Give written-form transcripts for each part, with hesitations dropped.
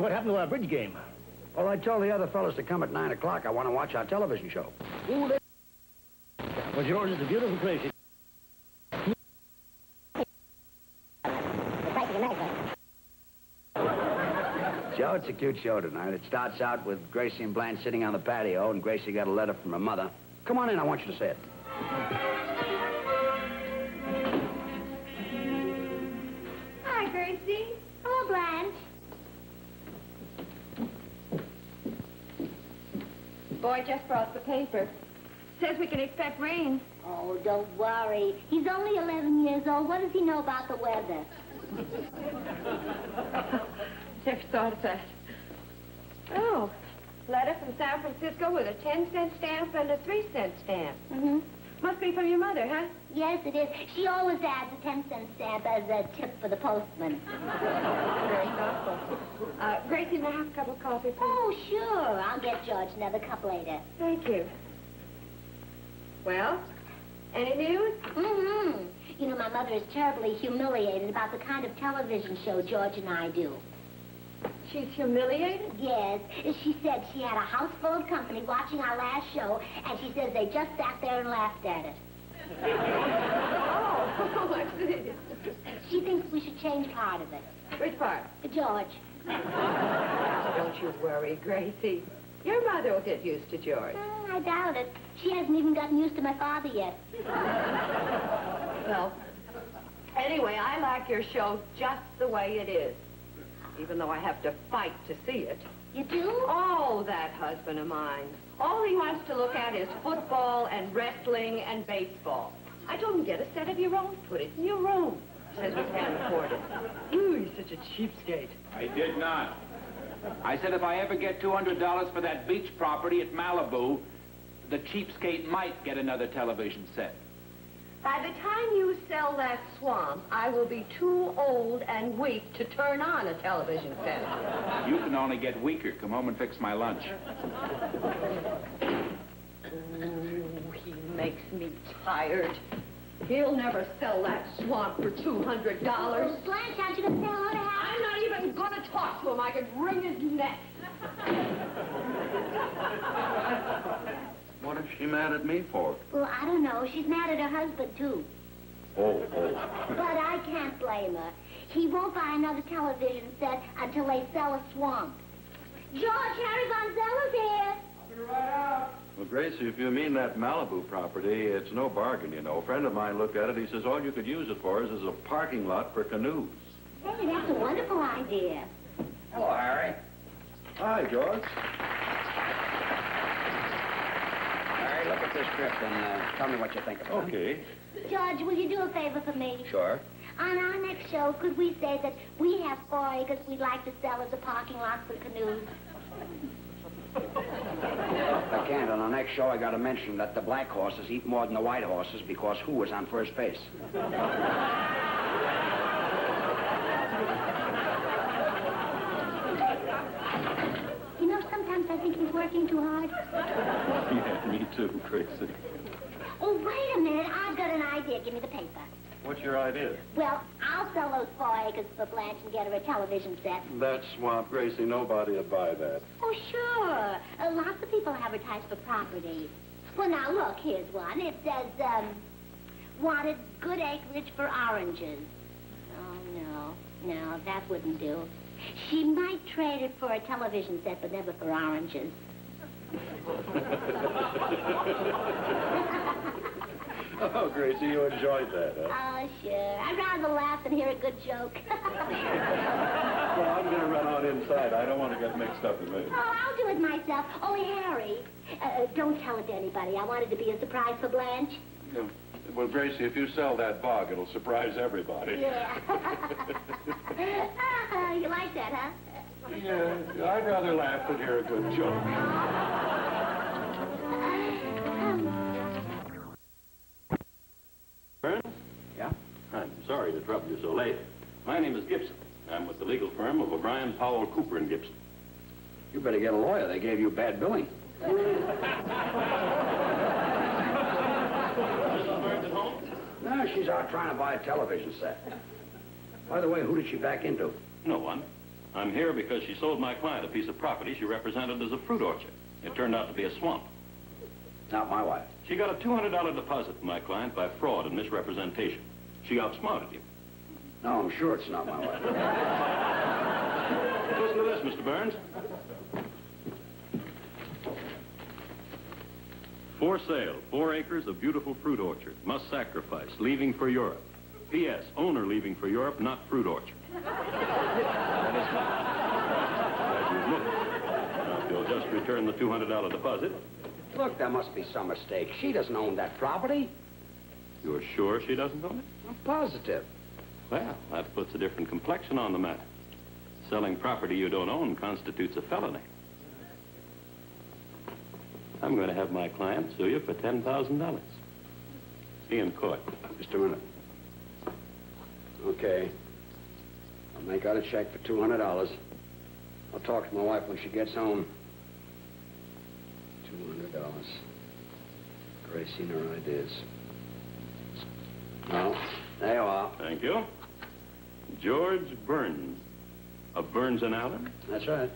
what happened to our bridge game? Well, I told the other fellas to come at 9 o'clock. I want to watch our television show. Ooh, well, George, it's a beautiful place. Joe, it's a cute show tonight. It starts out with Gracie and Blanche sitting on the patio, and Gracie got a letter from her mother. Come on in, I want you to see it. Hi, Gracie. Hello, Blanche. Boy just brought the paper. Says we can expect rain. Oh, don't worry. He's only 11 years old. What does he know about the weather? Never thought of that. Oh, letter from San Francisco with a 10-cent stamp and a 3-cent stamp. Mm-hmm. Must be from your mother, huh? Yes, it is. She always adds a 10-cent stamp as a tip for the postman. Very thoughtful. Gracie, may I have a cup of coffee, please? Oh, sure. I'll get George another cup later. Thank you. Well, any news? Mm-hmm. You know, my mother is terribly humiliated about the kind of television show George and I do. She's humiliated? Yes. She said she had a house full of company watching our last show, and she says they just sat there and laughed at it. Oh, I see. She thinks we should change part of it. Which part? George. Don't you worry, Gracie. Your mother will get used to George. I doubt it. She hasn't even gotten used to my father yet. Well, anyway, I like your show just the way it is. Even though I have to fight to see it. You do? Oh, that husband of mine. All he wants to look at is football and wrestling and baseball. I told him, get a set of your own. Put it in your room. Says we can't afford it. Ooh, he's such a cheapskate. I did not. I said if I ever get $200 for that beach property at Malibu, the cheapskate might get another television set. By the time you sell that swamp, I will be too old and weak to turn on a television set. You can only get weaker. Come home and fix my lunch. Ooh, he makes me tired. He'll never sell that swamp for $200. Oh, Blanche, aren't you going to tell her to have... I'm not even going to talk to him. I could wring his neck. What is she mad at me for? Well, I don't know. She's mad at her husband, too. Oh. But I can't blame her. He won't buy another television set until they sell a swamp. George, Harry Gonzalez here. I'll be right out. Well, Gracie, if you mean that Malibu property, it's no bargain, you know. A friend of mine looked at it. He says all you could use it for is as a parking lot for canoes. Hey, that's a wonderful idea. Hello, Harry. Hi, George. Harry, look at this script and tell me what you think of it. Okay. George, will you do a favor for me? Sure. On our next show, could we say that we have 4 acres we'd like to sell as a parking lot for canoes? I can't. On the next show, I got to mention that the black horses eat more than the white horses because who was on first base? You know, sometimes I think he's working too hard. Yeah, me too, Gracie. Oh, wait a minute. I've got an idea. Give me the paper. What's your idea? Well, I'll sell those 4 acres for Blanche and get her a television set. That swamp, Gracie, nobody would buy that. Oh, sure. Lots of people advertise for property. Well, now, look, here's one. It says, wanted good acreage for oranges. Oh, no, that wouldn't do. She might trade it for a television set, but never for oranges. Oh, Gracie, you enjoyed that, huh? Oh, sure. I'd rather laugh than hear a good joke. Well, I'm going to run on inside. I don't want to get mixed up with me. Oh, I'll do it myself. Only, Harry, don't tell it to anybody. I want it to be a surprise for Blanche. Yeah. Well, Gracie, if you sell that bog, it'll surprise everybody. Yeah. You like that, huh? Yeah, I'd rather laugh than hear a good joke. Burns? Yeah? I'm sorry to trouble you so late. My name is Gibson. I'm with the legal firm of O'Brien, Powell, Cooper & Gibson. You better get a lawyer. They gave you bad billing. No, she's out trying to buy a television set. By the way, who did she back into? No one. I'm here because she sold my client a piece of property she represented as a fruit orchard. It turned out to be a swamp. Not my wife. She got a $200 deposit from my client by fraud and misrepresentation. She outsmarted you. No, I'm sure it's not my wife. Listen to this, Mr. Burns. For sale, 4 acres of beautiful fruit orchard. Must sacrifice, leaving for Europe. P.S. Owner leaving for Europe, not fruit orchard. That is glad you admit it. Now, if you'll just return the $200 deposit. Look, there must be some mistake. She doesn't own that property. You're sure she doesn't own it? I'm positive. Well, that puts a different complexion on the matter. Selling property you don't own constitutes a felony. I'm going to have my client sue you for $10,000. See you in court. Just a minute. Okay. I'll make out a check for $200. I'll talk to my wife when she gets home. $200. Gracie and her ideas. Well, there you are. Thank you. George Burns of Burns and Allen? That's right.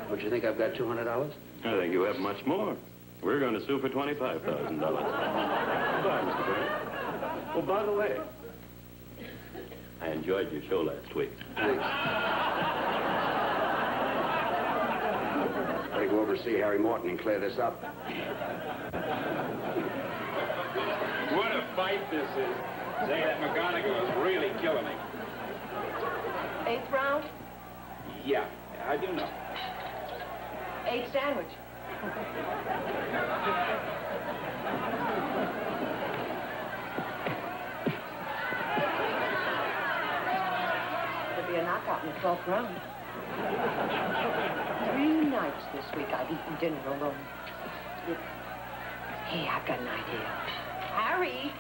Don't you think I've got $200? I think you have much more. We're going to sue for $25,000. Goodbye, Mr. Burns. Oh, by the way, I enjoyed your show last week. Thanks. Better go over and see Harry Morton and clear this up. What a fight this is. Say, that McGonagall is really killing me. 8th round? Yeah, I do know. 8 sandwich. Could be a knockout in the 12th round. 3 nights this week I've eaten dinner alone. Hey, I've got an idea. Harry!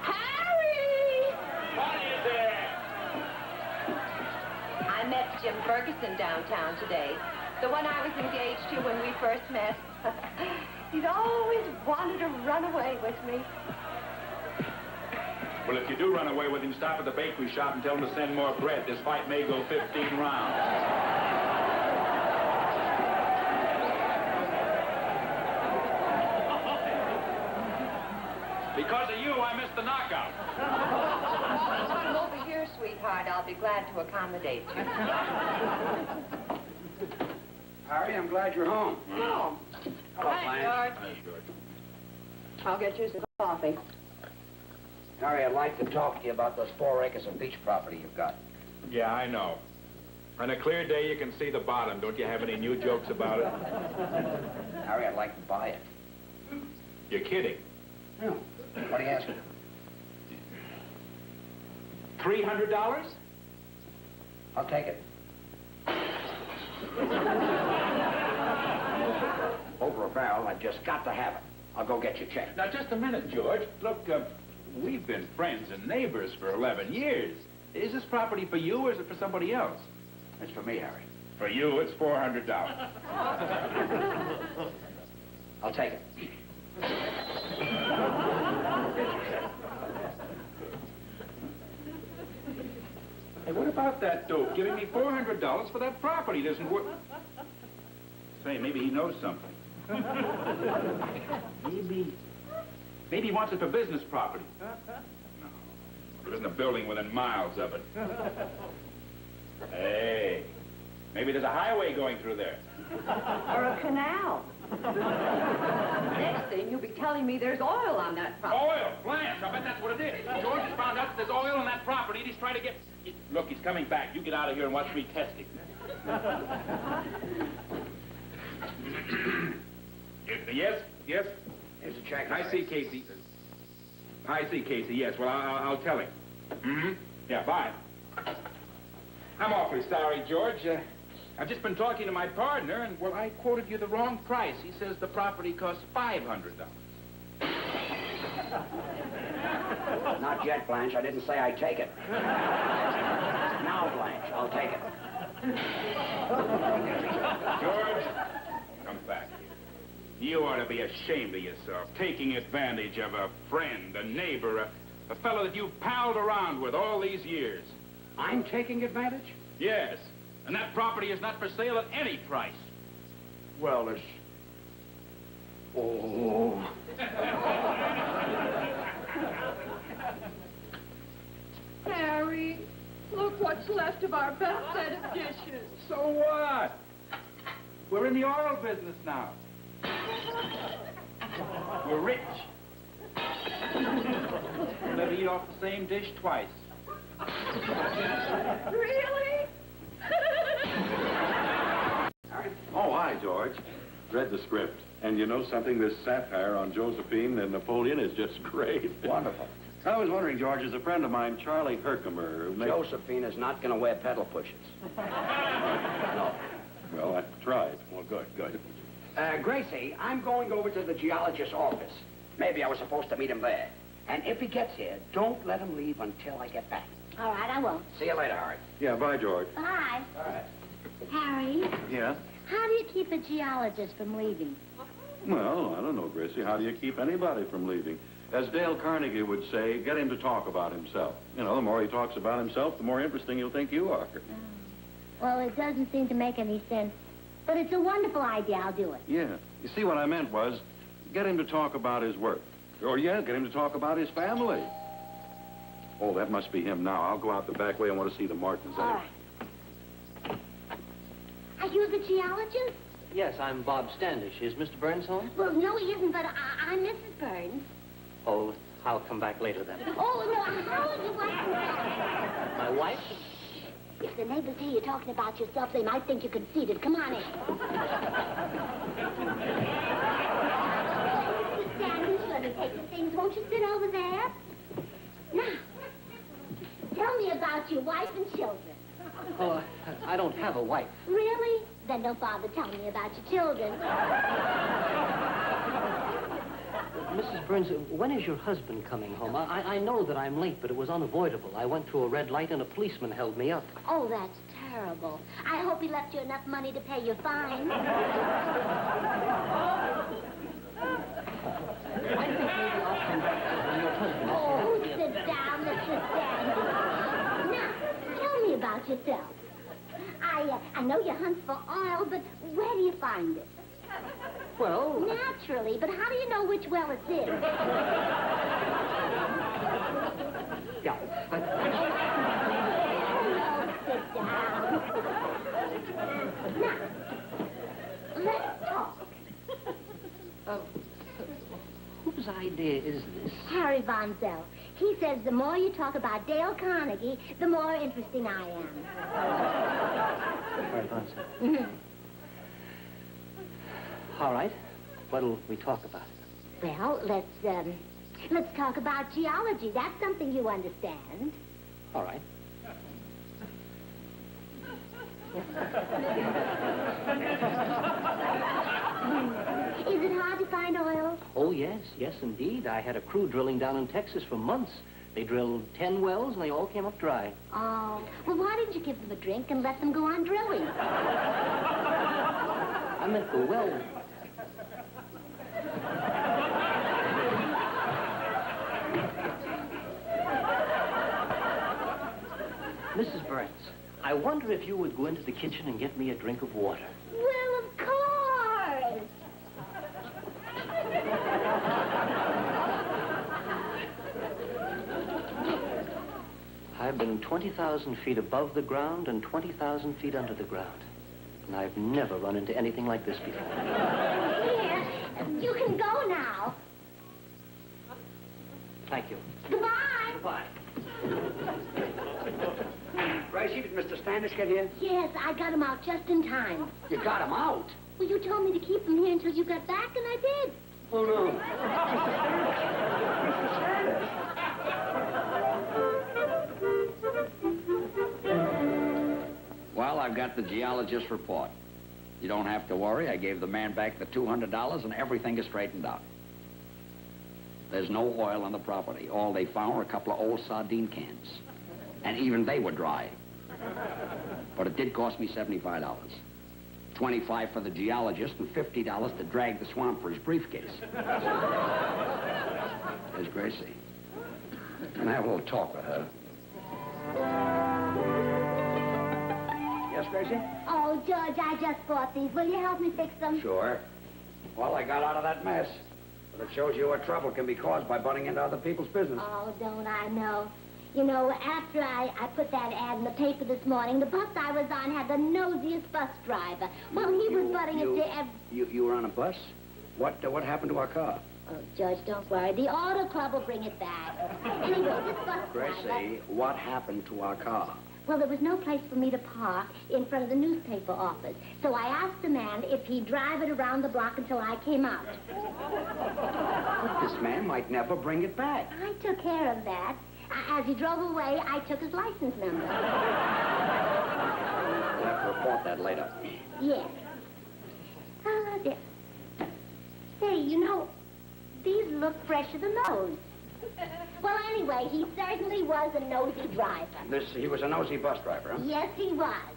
Harry! What is it? I met Jim Ferguson downtown today. The one I was engaged to when we first met. He's always wanted to run away with me. Well, if you do run away with him, stop at the bakery shop and tell him to send more bread. This fight may go 15 rounds. Because of you, I missed the knockout. Come over here, sweetheart. I'll be glad to accommodate you. Harry, I'm glad you're home. Oh. Hello, Hi, Blanche. George. I'll get you some coffee. Harry, I'd like to talk to you about those 4 acres of beach property you've got. Yeah, I know. On a clear day, you can see the bottom. Don't you have any new jokes about it? Harry, I'd like to buy it. You're kidding. No. What are you asking? $300? I'll take it. Over a barrel, I've just got to have it. I'll go get your check. Now, just a minute, George. Look, we've been friends and neighbors for 11 years. Is this property for you or is it for somebody else? It's for me, Harry. For you, it's $400. I'll take it. Hey, what about that dope? Giving me $400 for that property doesn't work. Say, maybe he knows something. Maybe he wants it for business property. No, there isn't a building within miles of it. Hey, maybe there's a highway going through there. Or a canal. Next thing, you'll be telling me there's oil on that property. Oil, Blanche, I bet that's what it is. George has found out that there's oil on that property and he's trying to get... Look, he's coming back. You get out of here and watch me test him. Yes, yes. Here's a check. I see, Casey. I see, Casey, yes. Well, I'll tell him. Mm-hmm. Yeah, bye. I'm awfully sorry, George. I've just been talking to my partner, and, well, I quoted you the wrong price. He says the property costs $500. Not yet, Blanche. I didn't say I'd take it. Now, Blanche, I'll take it. George, come back here. You ought to be ashamed of yourself, taking advantage of a friend, a neighbor, The fellow that you've palled around with all these years. I'm taking advantage? Yes. And that property is not for sale at any price. Well, there's... Oh. Harry, look what's left of our best set of dishes. So what? We're in the oil business now. We're rich. We'll never eat off the same dish twice. Really? Oh, hi, George. Read the script. And you know something? This satire on Josephine and Napoleon is just great. Wonderful. I was wondering, George, is a friend of mine, Charlie Herkimer, who makes... Josephine is not going to wear pedal pushers. No. Well, I tried. Well, good, good. Gracie, I'm going over to the geologist's office. Maybe I was supposed to meet him there. And if he gets here, don't let him leave until I get back. All right, I won't. See you later, Harry. Yeah, bye, George. Bye. All right. Harry, Yeah? how do you keep a geologist from leaving? Well, I don't know, Gracie. How do you keep anybody from leaving? As Dale Carnegie would say, get him to talk about himself. You know, the more he talks about himself, the more interesting he'll think you are. Well, it doesn't seem to make any sense. But it's a wonderful idea. I'll do it. Yeah. You see, what I meant was, get him to talk about his work. Or, yeah, get him to talk about his family. Oh, that must be him now. I'll go out the back way. I want to see the Martins. All right. Are you the geologist? Yes, I'm Bob Standish. Is Mr. Burns home? Well, no, he isn't, but I'm Mrs. Burns. Oh, I'll come back later then. Oh, no, how is your wife? My wife? If the neighbors hear you talking about yourself, they might think you're conceited. Come on in. Mr. Standish, let me take the things. Won't you sit over there? Now, tell me about your wife and children. Oh, I don't have a wife. Really? Then don't bother telling me about your children. Mrs. Burns, when is your husband coming home? I know that I'm late, but it was unavoidable. I went through a red light and a policeman held me up. Oh, that's terrible. I hope he left you enough money to pay your fine. I think maybe I'll come back when your husband is Oh, sit down, Mr. Standish. Now, tell me about yourself. I know you hunt for oil, but where do you find it? Well... Naturally, but how do you know which well it's in? Yeah. Sit down. Now, let's talk. Whose idea is this? Harry Von Zell. He says the more you talk about Dale Carnegie, the more interesting I am. Harry Von Zell. All right. What'll we talk about? Well, let's talk about geology. That's something you understand. All right. Is it hard to find oil? Oh, yes, yes, indeed. I had a crew drilling down in Texas for months. They drilled 10 wells, and they all came up dry. Oh, well, why didn't you give them a drink and let them go on drilling? I meant the well... Mrs. Burns, I wonder if you would go into the kitchen and get me a drink of water. Well, of course. I've been 20,000 feet above the ground and 20,000 feet under the ground. And I've never run into anything like this before. Here, you can go now. Thank you. Goodbye. Goodbye. Gracie, did Mr. Standish get here? Yes, I got him out just in time. You got him out? Well, you told me to keep him here until you got back, and I did. Oh, no. Well, I've got the geologist's report. You don't have to worry. I gave the man back the $200 and everything is straightened out. There's no oil on the property. All they found were a couple of old sardine cans. And even they were dry. But it did cost me $75. $25 for the geologist and $50 to drag the swamp for his briefcase. There's Gracie. and have a little talk with her. Yes, Gracie? Oh, George, I just bought these. Will you help me fix them? Sure. Well, I got out of that mess. But it shows you what trouble can be caused by butting into other people's business. Oh, don't I know? You know, after I put that ad in the paper this morning, the bus I was on had the nosiest bus driver. Well, he was butting into every... You were on a bus? What happened to our car? Oh, George, don't worry. The auto club will bring it back. Anyway, this bus driver... Gracie, what happened to our car? Well, there was no place for me to park in front of the newspaper office. So I asked the man if he'd drive it around the block until I came out. But this man might never bring it back. I took care of that. As he drove away, I took his license number. We'll have to report that later. Yes. Oh, dear. Say, you know, these look fresher than those. Well, anyway, he certainly was a nosy driver. He was a nosy bus driver, huh? Yes, he was.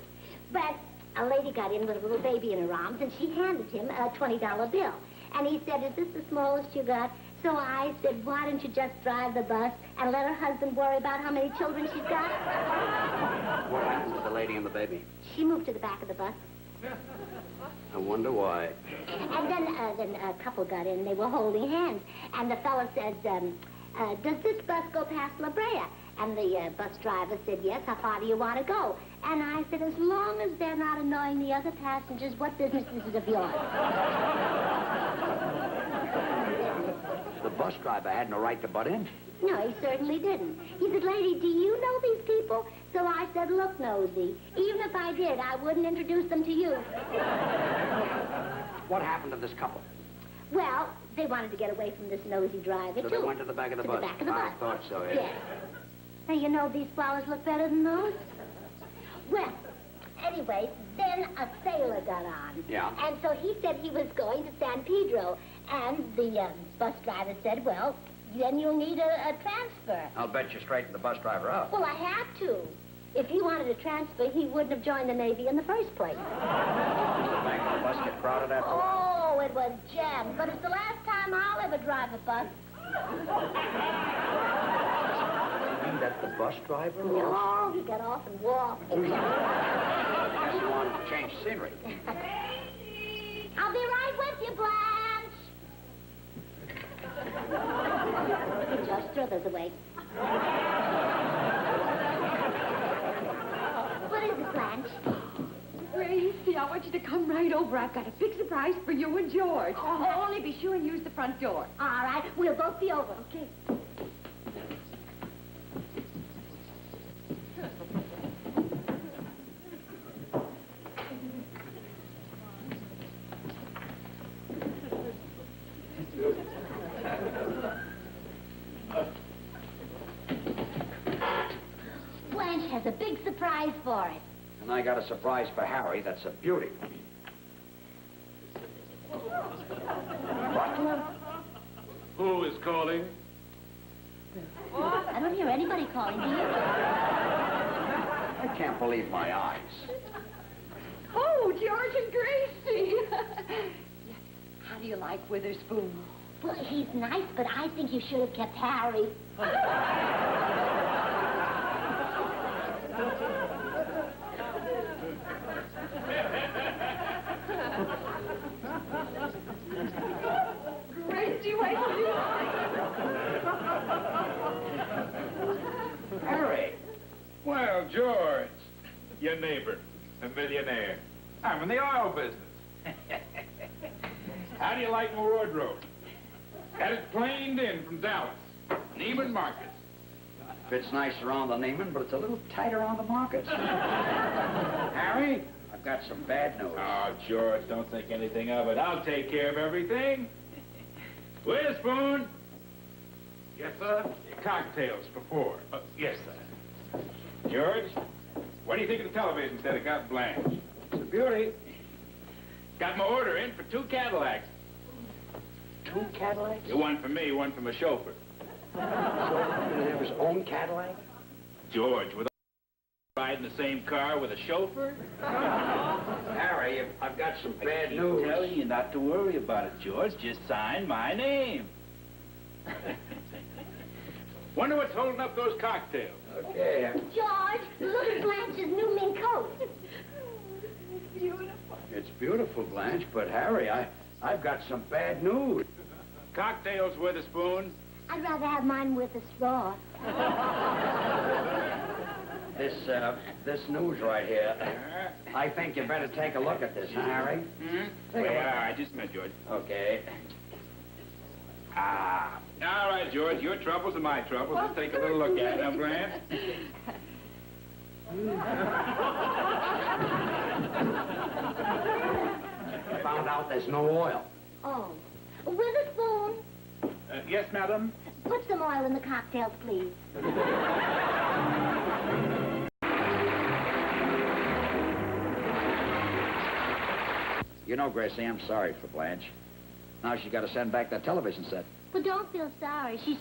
But a lady got in with a little baby in her arms, and she handed him a $20 bill. And he said, "Is this the smallest you got?" So I said, "Why don't you just drive the bus and let her husband worry about how many children she's got?" What happened to the lady and the baby? She moved to the back of the bus. I wonder why. And then a couple got in. They were holding hands. And the fellow says, "Does this bus go past La Brea?" And the bus driver said, "Yes, how far do you want to go?" And I said, "As long as they're not annoying the other passengers, what business is it of yours?" The bus driver had no right to butt in. No, he certainly didn't. He said, "Lady, do you know these people?" So I said, "Look, nosy, even if I did, I wouldn't introduce them to you." What happened to this couple? Well, they wanted to get away from this nosy driver, So too. they went to the back of the bus? To the back of the bus. I thought so, yes. Yes. Now, you know, these flowers look better than those. Well, anyway, then a sailor got on. Yeah. And so he said he was going to San Pedro. And the bus driver said, "Well, then you'll need a transfer." I'll bet you straightened the bus driver up. Well, I had to. If he wanted a transfer, he wouldn't have joined the Navy in the first place. Did the back of the bus get crowded after? Oh, it was jammed. But it's the last time I'll ever drive a bus. You mean that the bus driver? No, he got off and walked. Guess he wanted to change scenery. I'll be right with you, Blanche. Just throw those away. What is it, Blanche? Gracie, I want you to come right over. I've got a big surprise for you and George. Oh, only be sure and use the front door. All right, we'll both be over. Okay. Blanche has a big surprise for it. And I got a surprise for Harry that's a beauty. Butler? Who is calling? I don't hear anybody calling, do you? I can't believe my eyes. Oh, George and Gracie. How do you like Witherspoon? Well, he's nice, but I think you should have kept Harry. Gracie, wait till you... Harry. Well, George, your neighbor, a millionaire. I'm in the oil business. How do you like my wardrobe? Had it planed in from Dallas, Neiman Marcus. Fits nice around the Neiman, but it's a little tight around the Marcus. Harry, I've got some bad news. Oh, George, don't think anything of it. I'll take care of everything. Witherspoon. Yes, sir? Cocktails for four. Yes, sir. George, what do you think of the television set I got Blanche? It's a beauty. Got my order in for 2 Cadillacs. 2 Cadillacs? One for me, one for my chauffeur. So he have his own Cadillac? George, with riding the same car with a chauffeur? Harry, I've got some bad news. I'm telling you not to worry about it, George. Just sign my name. Wonder what's holding up those cocktails. Okay. George, look at Blanche's new mink coat. It's beautiful, Blanche, but Harry, I've got some bad news. Cocktails with a spoon. I'd rather have mine with a straw. This news right here. I think you better take a look at this, huh, Harry? Mm-hmm. Yeah, just a minute, George. Okay. All right, George, your troubles are my troubles. Let's take a little look at it, now, Blanche. I found out there's no oil. Oh. With a spoon. Yes, madam? Put some oil in the cocktails, please. You know, Gracie, I'm sorry for Blanche. Now she's got to send back that television set. Well, don't feel sorry. She's